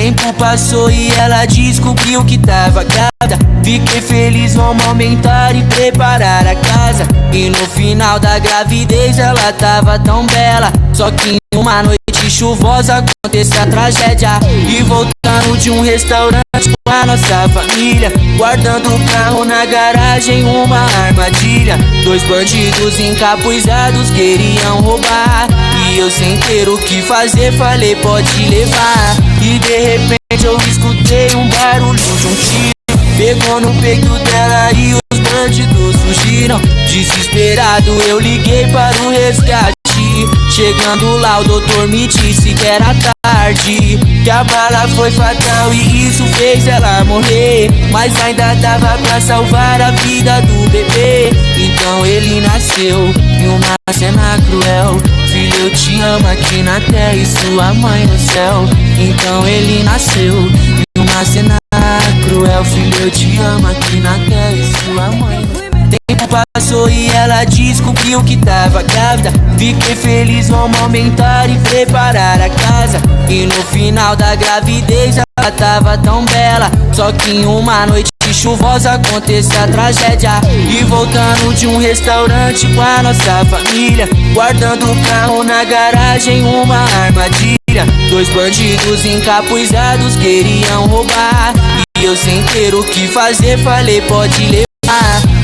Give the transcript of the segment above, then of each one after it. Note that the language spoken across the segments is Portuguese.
Tempo passou e ela descobriu que tava grávida. Fiquei feliz, vamos aumentar e preparar a casa. E no final da gravidez ela tava tão bela. Só que em uma noite chuvosa aconteceu a tragédia. E voltando de um restaurante com a nossa família, guardando o carro na garagem, uma armadilha. Dois bandidos encapuzados queriam roubar. E eu sem ter o que fazer falei pode levar. E de repente eu escutei um barulho de um tiro. Pegou no peito dela e os bandidos fugiram. Desesperado eu liguei para o resgate. Chegando lá o doutor me disse que era tarde, que a bala foi fatal e isso fez ela morrer. Mas ainda dava pra salvar a vida do bebê. Então ele nasceu em uma cena cruel. Filho, eu te amo aqui na terra e sua mãe no céu. Então ele nasceu em uma cena cruel. Filho, eu te amo aqui na terra e sua mãe no céu. Tempo passou e ela descobriu que tava grávida. Fiquei feliz, vamos aumentar e preparar a casa. E no final da gravidez ela tava tão bela. Só que em uma noite chuvosa aconteceu a tragédia. E voltando de um restaurante com a nossa família, guardando o carro na garagem, uma armadilha. Dois bandidos encapuzados queriam roubar. E eu sem ter o que fazer falei pode levar.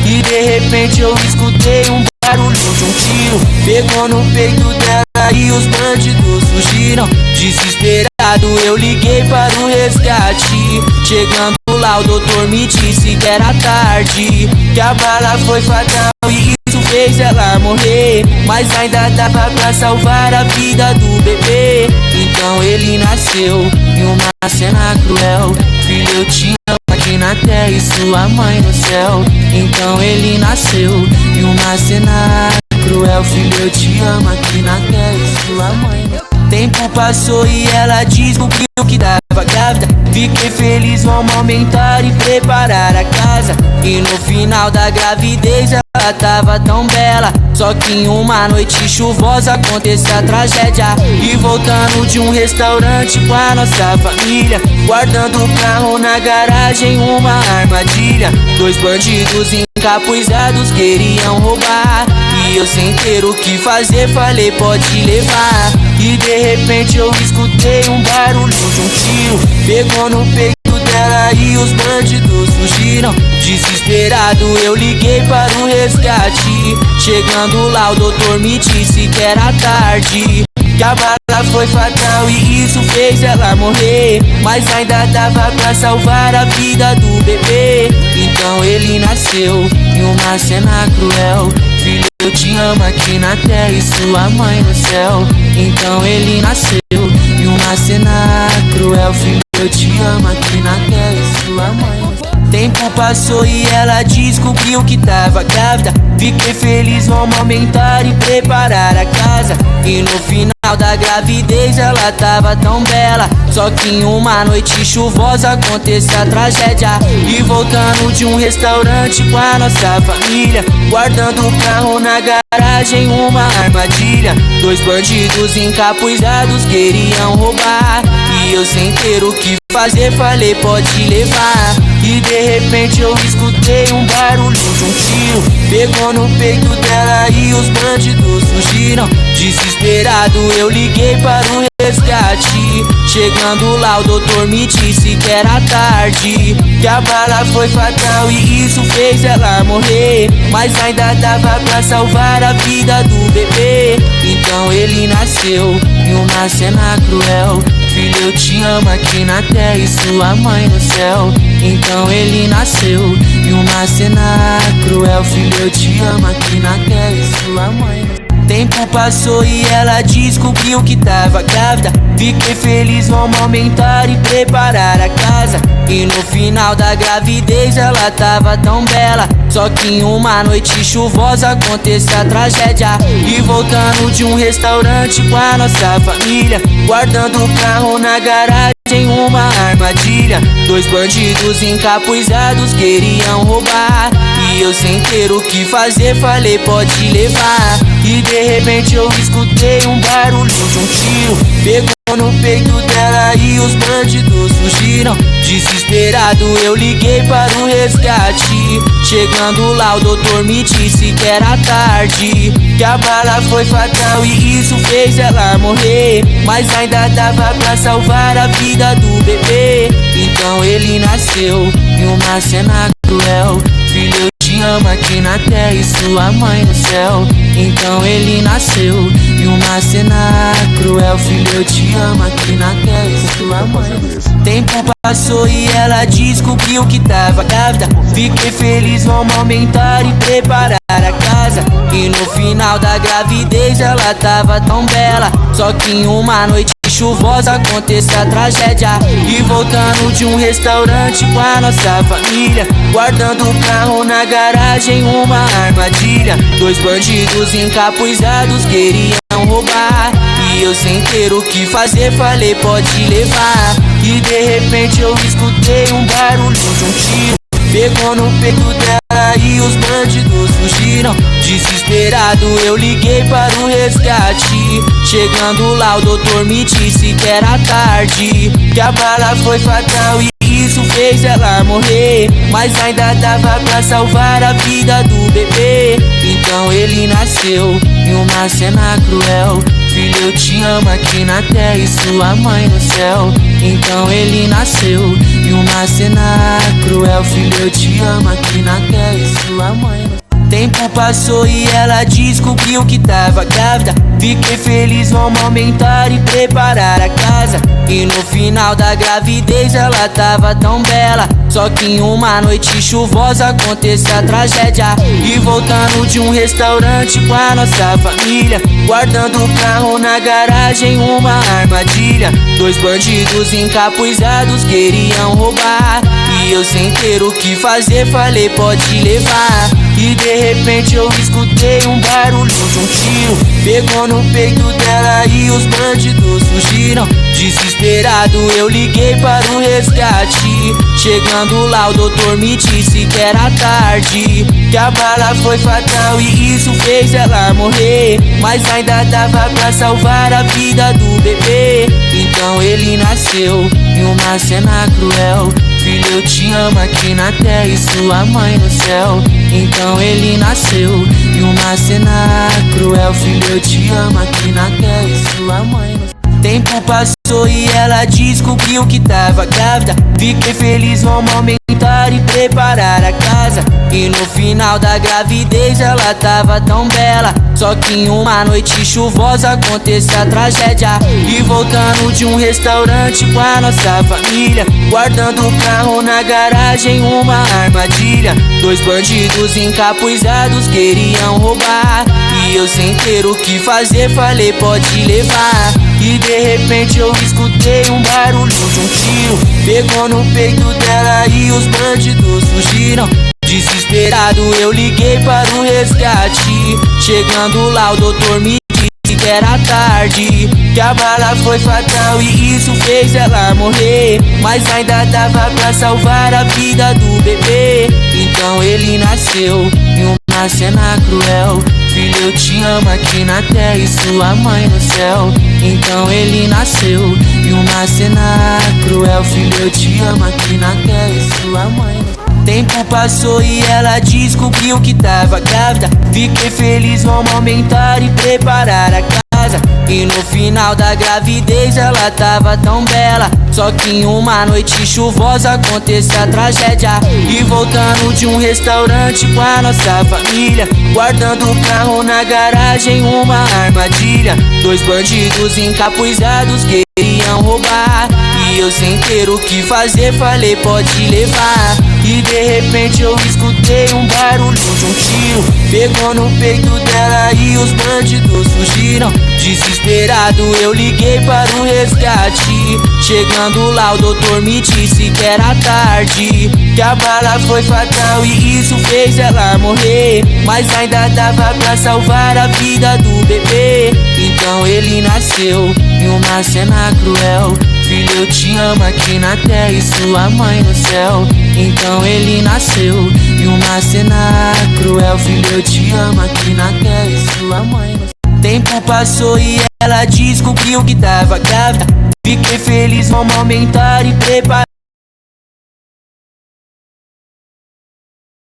E de repente eu escutei um barulho de um tiro. Pegou no peito dela e os bandidos fugiram. Desesperado eu liguei para o resgate. Chegando lá o doutor me disse que era tarde, que a bala foi fatal e isso fez ela morrer. Mas ainda dava pra salvar a vida do bebê. Então ele nasceu em uma cena cruel. Filho, eu te amo aqui na terra e sua mãe no céu. Então ele nasceu em uma cena cruel. Filho, eu te amo aqui na terra e sua mãe no céu. Tempo passou e ela descobriu que tava grávida. Fiquei feliz, vamos aumentar e preparar a casa. E no final da gravidez ela tava tão bela. Só que em uma noite chuvosa aconteceu a tragédia. E voltando de um restaurante com a nossa família, guardando o carro na garagem, uma armadilha. Dois bandidos encapuzados queriam roubar. E eu sem ter o que fazer falei pode levar. E de repente eu escutei um barulho de um tiro. Pegou no peito dela e os bandidos fugiram. Desesperado eu liguei para o resgate. Chegando lá o doutor me disse que era tarde, que a bala foi fatal e isso fez ela morrer. Mas ainda dava pra salvar a vida do bebê. Então ele nasceu em uma cena cruel. Filho, eu te amo aqui na terra e sua mãe no céu. Então ele nasceu em uma cena cruel. Filho, eu te amo aqui na terra e sua mãe no céu. Tempo passou e ela descobriu que tava grávida. Fiquei feliz, vamos aumentar e preparar a casa. E no final da gravidez ela tava tão bela. Só que em uma noite chuvosa aconteceu a tragédia. E voltando de um restaurante com a nossa família, guardando o carro na garagem, uma armadilha. Dois bandidos encapuzados queriam roubar. E eu sem ter o que fazer falei pode levar. E de repente eu escutei um barulho de um tiro. Pegou no peito dela e os bandidos fugiram. Desesperado eu liguei para o resgate. Chegando lá o doutor me disse que era tarde, que a bala foi fatal e isso fez ela morrer. Mas ainda dava pra salvar a vida do bebê. Então ele nasceu em uma cena cruel. Filho, eu te amo aqui na terra e sua mãe no céu. Então ele nasceu em uma cena cruel. Filho, eu te amo aqui na terra e sua mãe no céu. Tempo passou e ela descobriu que tava grávida. Fiquei feliz, vamos aumentar e preparar a casa. E no final da gravidez ela tava tão bela. Só que em uma noite chuvosa aconteceu a tragédia. E voltando de um restaurante com a nossa família, guardando o carro na garagem, uma armadilha. Dois bandidos encapuzados queriam roubar. E eu sem ter o que fazer falei pode levar. E de repente eu escutei um barulho de um tiro. Pegou Pegou no peito dela e os bandidos fugiram. Desesperado eu liguei para o resgate. Chegando lá o doutor me disse que era tarde, que a bala foi fatal e isso fez ela morrer. Mas ainda dava pra salvar a vida do bebê. Então ele nasceu em uma cena cruel. Filho, eu te amo aqui na terra e sua mãe no céu. Então ele nasceu em uma cena cruel. Filho, eu te amo aqui na terra e sua mãe no céu. Tempo passou e ela descobriu que tava grávida. Fiquei feliz, vamos aumentar e preparar a casa. E no final da gravidez ela tava tão bela. Só que em uma noite chuvosa acontece a tragédia. E voltando de um restaurante com a nossa família, guardando o carro na garagem, uma armadilha. Dois bandidos encapuzados queriam roubar. E eu sem ter o que fazer falei pode levar. E de repente eu escutei um barulho de um tiro. Pegou no peito dela e os bandidos fugiram. Desesperado eu liguei para o resgate. Chegando lá o doutor me disse que era tarde, que a bala foi fatal e isso fez ela morrer. Mas ainda dava pra salvar a vida do bebê. Então ele nasceu em uma cena cruel. Filho, eu te amo aqui na terra e sua mãe no céu. Então ele nasceu em uma cena cruel. Filho, eu te amo aqui na terra e sua mãe no céu. Tempo passou e ela descobriu que tava grávida. Fiquei feliz, vamos aumentar e preparar a casa. E no final da gravidez ela tava tão bela. Só que em uma noite chuvosa acontece a tragédia. E voltando de um restaurante com a nossa família, guardando o carro na garagem, uma armadilha. Dois bandidos encapuzados queriam roubar. E eu sem ter o que fazer falei pode levar. E de repente eu escutei um barulho de um tiro. Pegou no peito dela e os bandidos fugiram. Desesperado eu liguei para o resgate. Chegando lá o doutor me disse que era tarde, que a bala foi fatal e isso fez ela morrer. Mas ainda dava pra salvar a vida do bebê. Então ele nasceu em uma cena cruel. Filho, eu te amo aqui na terra e sua mãe no céu. Então ele nasceu em uma cena cruel. Filho, eu te amo aqui na terra e sua mãe no céu. Tempo passou e ela descobriu que tava grávida. Fiquei feliz, vamos aumentar e preparar a casa. E no final da gravidez ela tava tão bela. Só que em uma noite chuvosa acontece a tragédia. E voltando de um restaurante com a nossa família, guardando o carro na garagem, uma armadilha. Dois bandidos encapuzados queriam roubar. E eu sem ter o que fazer falei pode levar. E de repente eu escutei um barulho de um tiro. Pegou no peito dela e os bandidos fugiram. Desesperado eu liguei para o resgate. Chegando lá o doutor me disse que era tarde, que a bala foi fatal e isso fez ela morrer. Mas ainda dava pra salvar a vida do bebê. Então ele nasceu em uma cena cruel. Filho, eu te amo aqui na terra e sua mãe no céu. Então ele nasceu em uma cena cruel. Filho, eu te amo aqui na terra e sua mãe no céu. Tempo passou e ela descobriu que tava grávida. Fiquei feliz, vamos aumentar e preparar a casa. E no final da gravidez ela tava tão bela. Só que em uma noite chuvosa acontece a tragédia. E voltando de um restaurante com a nossa família, guardando o carro na garagem, uma armadilha. Dois bandidos encapuzados queriam roubar. E eu sem ter o que fazer falei pode levar. E de repente eu escutei um barulho de um tiro. Pegou no peito dela e os bandidos fugiram. Desesperado eu liguei para o resgate. Chegando lá o doutor me disse que era tarde, que a bala foi fatal e isso fez ela morrer. Mas ainda dava pra salvar a vida do bebê. Então ele nasceu em uma cena cruel. Filho, eu te amo aqui na terra e sua mãe no céu. Então ele nasceu em uma cena cruel. Filho, eu te amo aqui na terra e sua mãe no céu. Tempo passou e ela descobriu que tava grávida. Fiquei feliz, vamos aumentar e preparar.